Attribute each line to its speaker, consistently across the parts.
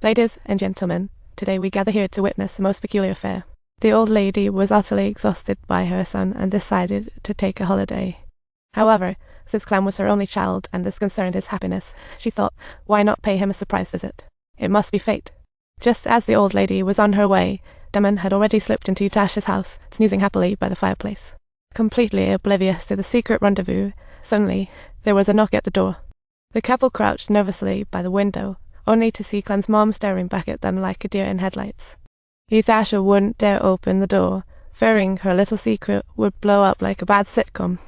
Speaker 1: Ladies and gentlemen, today we gather here to witness a most peculiar affair. The old lady was utterly exhausted by her son and decided to take a holiday. However, since Clem was her only child and this concerned his happiness, she thought, why not pay him a surprise visit? It must be fate. Just as the old lady was on her way, Damon had already slipped into Utasha's house, snoozing happily by the fireplace. Completely oblivious to the secret rendezvous, suddenly there was a knock at the door. The couple crouched nervously by the window, only to see Clem's mom staring back at them like a deer in headlights. Utasha wouldn't dare open the door, fearing her little secret would blow up like a bad sitcom.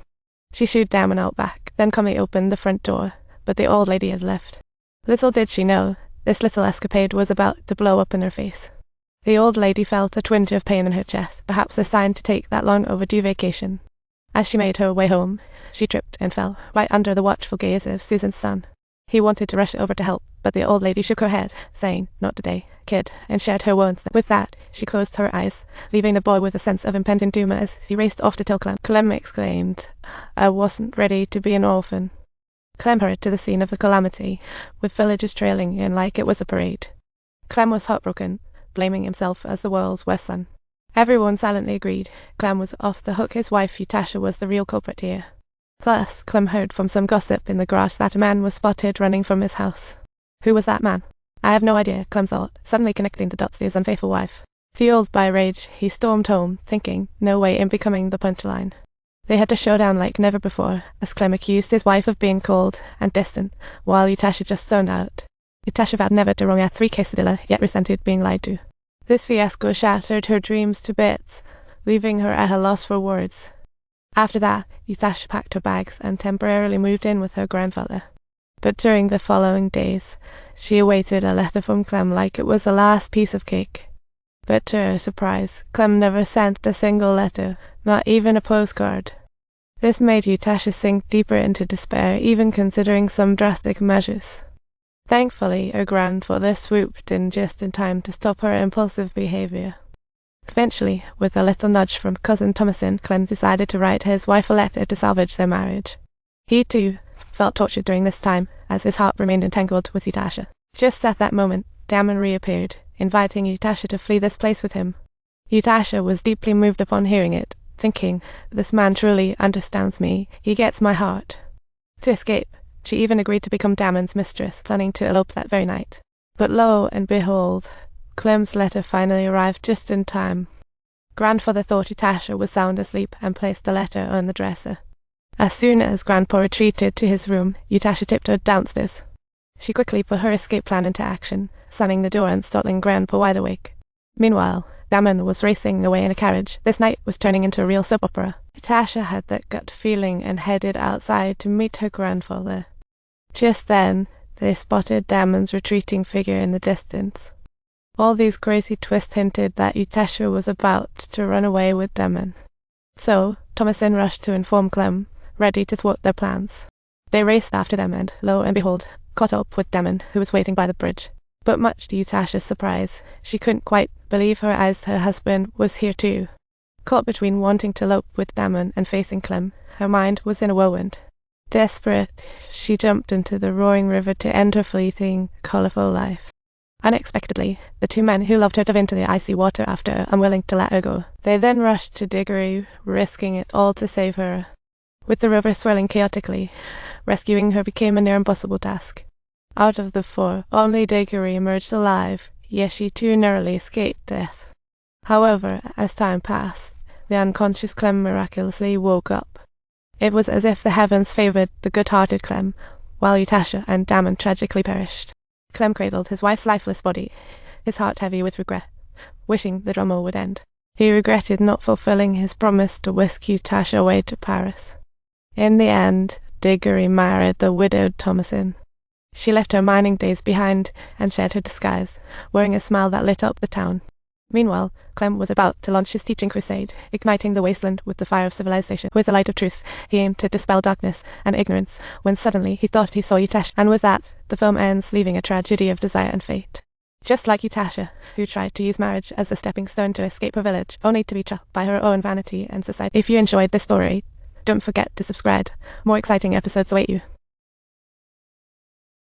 Speaker 1: She shooed Damon out back, then calmly opened the front door, but the old lady had left. Little did she know, this little escapade was about to blow up in her face. The old lady felt a twinge of pain in her chest, perhaps a sign to take that long overdue vacation. As she made her way home, she tripped and fell, right under the watchful gaze of Susan's son. He wanted to rush over to help, but the old lady shook her head, saying, "Not today, kid," and shared her wounds. With that, she closed her eyes, leaving the boy with a sense of impending doom as he raced off to tell Clem. Clem exclaimed, "I wasn't ready to be an orphan." Clem hurried to the scene of the calamity, with villagers trailing in like it was a parade. Clem was heartbroken, blaming himself as the world's worst son. Everyone silently agreed Clem was off the hook. His wife Utasha was the real culprit here. Plus, Clem heard from some gossip in the grass that a man was spotted running from his house. Who was that man? I have no idea, Clem thought, suddenly connecting the dots to his unfaithful wife. Fueled by rage, he stormed home, thinking, no way in becoming the punchline. They had a showdown like never before, as Clem accused his wife of being cold and distant, while Utasha just zoned out. Utasha vowed never to wrong a 3 quesadilla, yet resented being lied to. This fiasco shattered her dreams to bits, leaving her at a loss for words. After that, Utasha packed her bags and temporarily moved in with her grandfather. But during the following days, she awaited a letter from Clem like it was the last piece of cake. But to her surprise, Clem never sent a single letter, not even a postcard. This made Utasha sink deeper into despair, even considering some drastic measures. Thankfully, her grandfather swooped in just in time to stop her impulsive behavior. Eventually, with a little nudge from cousin Thomasin, Clem decided to write his wife a letter to salvage their marriage. He, too, felt tortured during this time, as his heart remained entangled with Utasha. Just at that moment, Damon reappeared, inviting Utasha to flee this place with him. Utasha was deeply moved upon hearing it, thinking, this man truly understands me, he gets my heart. To escape, she even agreed to become Damon's mistress, planning to elope that very night. But lo and behold, Clem's letter finally arrived just in time. Grandfather thought Utasha was sound asleep and placed the letter on the dresser. As soon as Grandpa retreated to his room, Utasha tiptoed downstairs. She quickly put her escape plan into action, slamming the door and startling Grandpa wide awake. Meanwhile, Damon was racing away in a carriage. This night was turning into a real soap opera. Utasha had that gut feeling and headed outside to meet her grandfather. Just then, they spotted Damon's retreating figure in the distance. All these crazy twists hinted that Utasha was about to run away with Damon. So, Thomasin rushed to inform Clem, ready to thwart their plans. They raced after them and, lo and behold, caught up with Damon, who was waiting by the bridge. But much to Utasha's surprise, she couldn't quite believe her eyes her husband was here too. Caught between wanting to elope with Damon and facing Clem, her mind was in a whirlwind. Desperate, she jumped into the roaring river to end her fleeting, colourful life. Unexpectedly, the 2 men who loved her dove into the icy water after her, unwilling to let her go. They then rushed to Diggory, risking it all to save her. With the river swirling chaotically, rescuing her became a near impossible task. Out of the 4, only Diggory emerged alive, yet she too narrowly escaped death. However, as time passed, the unconscious Clem miraculously woke up. It was as if the heavens favoured the good-hearted Clem, while Utasha and Damon tragically perished. Clem cradled his wife's lifeless body, his heart heavy with regret, wishing the drama would end. He regretted not fulfilling his promise to whisk Utasha away to Paris. In the end, Diggory married the widowed Thomasin. She left her mining days behind and shed her disguise, wearing a smile that lit up the town. Meanwhile, Clem was about to launch his teaching crusade, igniting the wasteland with the fire of civilization. With the light of truth, he aimed to dispel darkness and ignorance, when suddenly he thought he saw Utasha, and with that, the film ends, leaving a tragedy of desire and fate. Just like Utasha, who tried to use marriage as a stepping stone to escape her village, only to be trapped by her own vanity and society. If you enjoyed this story, don't forget to subscribe. More exciting episodes await you.